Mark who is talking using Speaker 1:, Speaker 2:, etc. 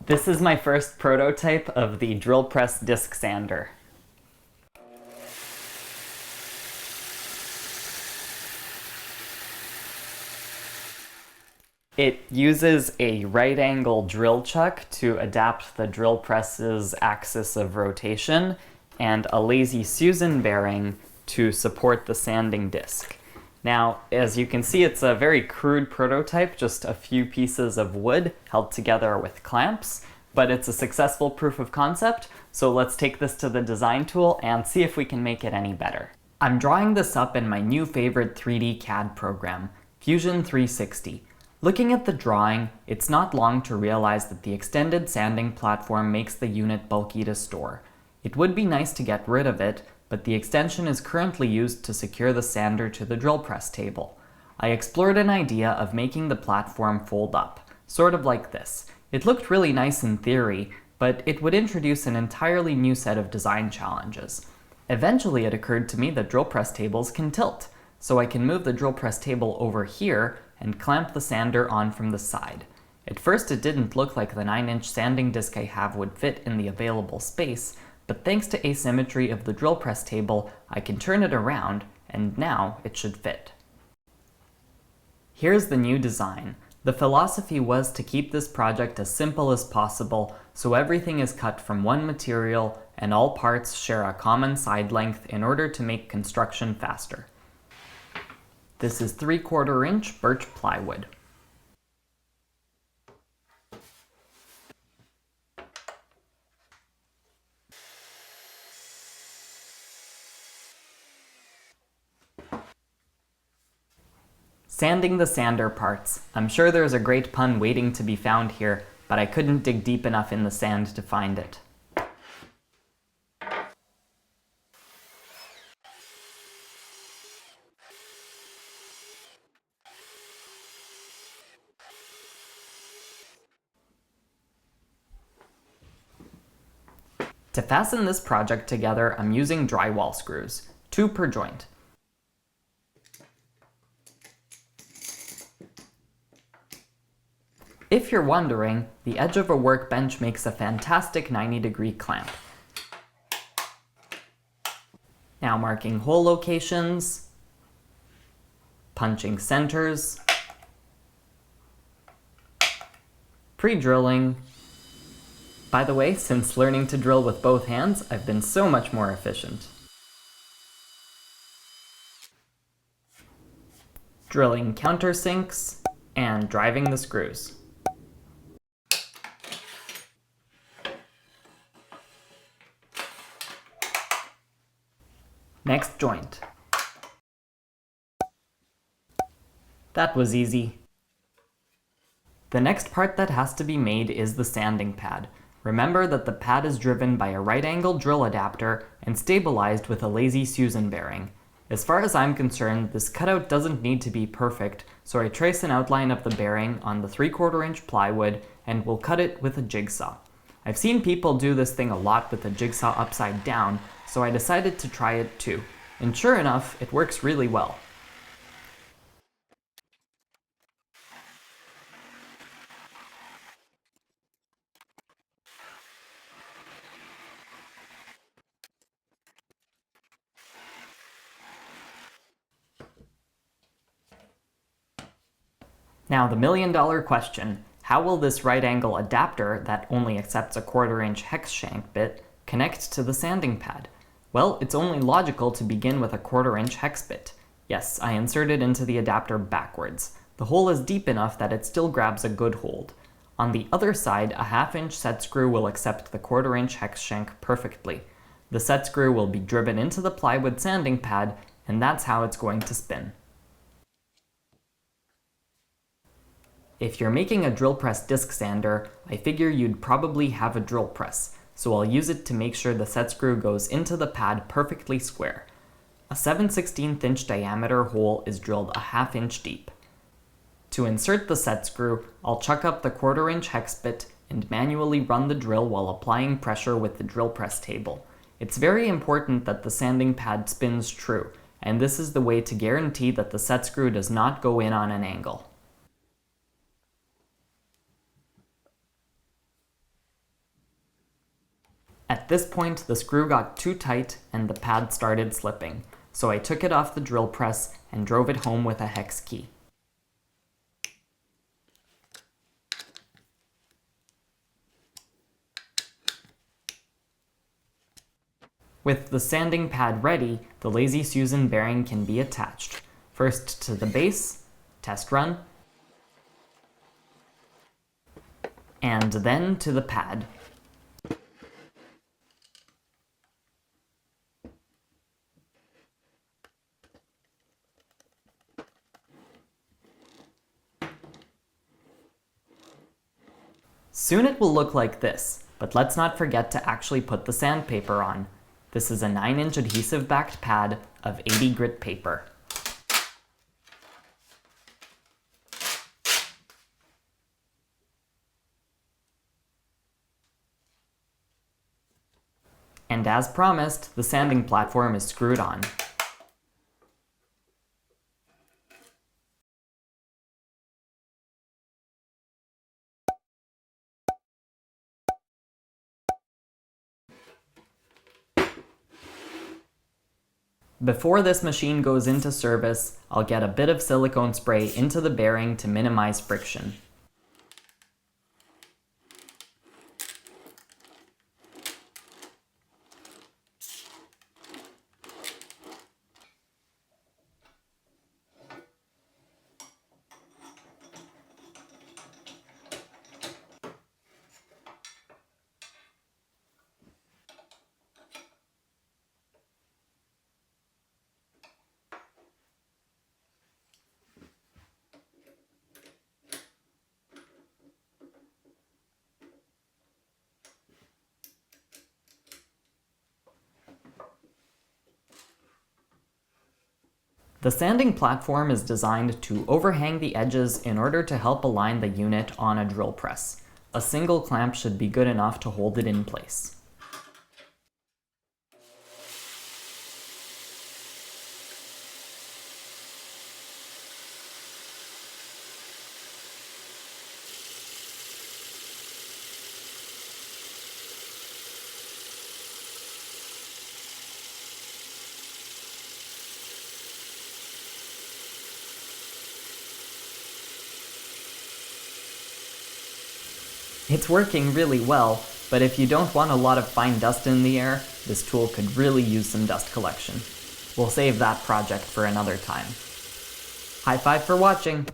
Speaker 1: This is my first prototype of the drill press disc sander. It uses a right-angle drill chuck to adapt the drill press's axis of rotation and a lazy Susan bearing to support the sanding disc. Now, as you can see, it's a very crude prototype, just a few pieces of wood held together with clamps, but it's a successful proof of concept, so let's take this to the design tool and see if we can make it any better. I'm drawing this up in my new favorite 3D CAD program, Fusion 360. Looking at the drawing, it's not long to realize that the extended sanding platform makes the unit bulky to store. It would be nice to get rid of it, but the extension is currently used to secure the sander to the drill press table. I explored an idea of making the platform fold up, sort of like this. It looked really nice in theory, but it would introduce an entirely new set of design challenges. Eventually it occurred to me that drill press tables can tilt, so I can move the drill press table over here and clamp the sander on from the side. At first it didn't look like the 9-inch sanding disc I have would fit in the available space, but thanks to asymmetry of the drill press table, I can turn it around, and now it should fit. Here's the new design. The philosophy was to keep this project as simple as possible, so everything is cut from one material and all parts share a common side length in order to make construction faster. This is 3/4 inch birch plywood. Sanding the sander parts. I'm sure there's a great pun waiting to be found here, but I couldn't dig deep enough in the sand to find it. To fasten this project together, I'm using drywall screws, 2 per joint. If you're wondering, the edge of a workbench makes a fantastic 90-degree clamp. Now marking hole locations, punching centers, pre-drilling. By the way, since learning to drill with both hands, I've been so much more efficient. Drilling countersinks and driving the screws. Next joint. That was easy. The next part that has to be made is the sanding pad. Remember that the pad is driven by a right-angle drill adapter and stabilized with a lazy Susan bearing. As far as I'm concerned, this cutout doesn't need to be perfect, so I trace an outline of the bearing on the 3/4 inch plywood and will cut it with a jigsaw. I've seen people do this thing a lot with a jigsaw upside down, so I decided to try it too. And sure enough, it works really well. Now the million-dollar question, how will this right-angle adapter that only accepts a 1/4 inch hex shank bit connect to the sanding pad? Well, it's only logical to begin with a 1/4 inch hex bit. Yes, I inserted into the adapter backwards. The hole is deep enough that it still grabs a good hold. On the other side, a 1/2 inch set screw will accept the 1/4 inch hex shank perfectly. The set screw will be driven into the plywood sanding pad, and that's how it's going to spin. If you're making a drill press disc sander, I figure you'd probably have a drill press, so I'll use it to make sure the set screw goes into the pad perfectly square. A 7/16 inch diameter hole is drilled a 1/2 inch deep. To insert the set screw, I'll chuck up the 1/4 inch hex bit and manually run the drill while applying pressure with the drill press table. It's very important that the sanding pad spins true, and this is the way to guarantee that the set screw does not go in on an angle. At this point, the screw got too tight and the pad started slipping, so I took it off the drill press and drove it home with a hex key. With the sanding pad ready, the Lazy Susan bearing can be attached. First to the base, test run, and then to the pad. Soon it will look like this, but let's not forget to actually put the sandpaper on. This is a 9-inch adhesive-backed pad of 80 grit paper. And as promised, the sanding platform is screwed on. Before this machine goes into service, I'll get a bit of silicone spray into the bearing to minimize friction. The sanding platform is designed to overhang the edges in order to help align the unit on a drill press. A single clamp should be good enough to hold it in place. It's working really well, but if you don't want a lot of fine dust in the air, this tool could really use some dust collection. We'll save that project for another time. High five for watching!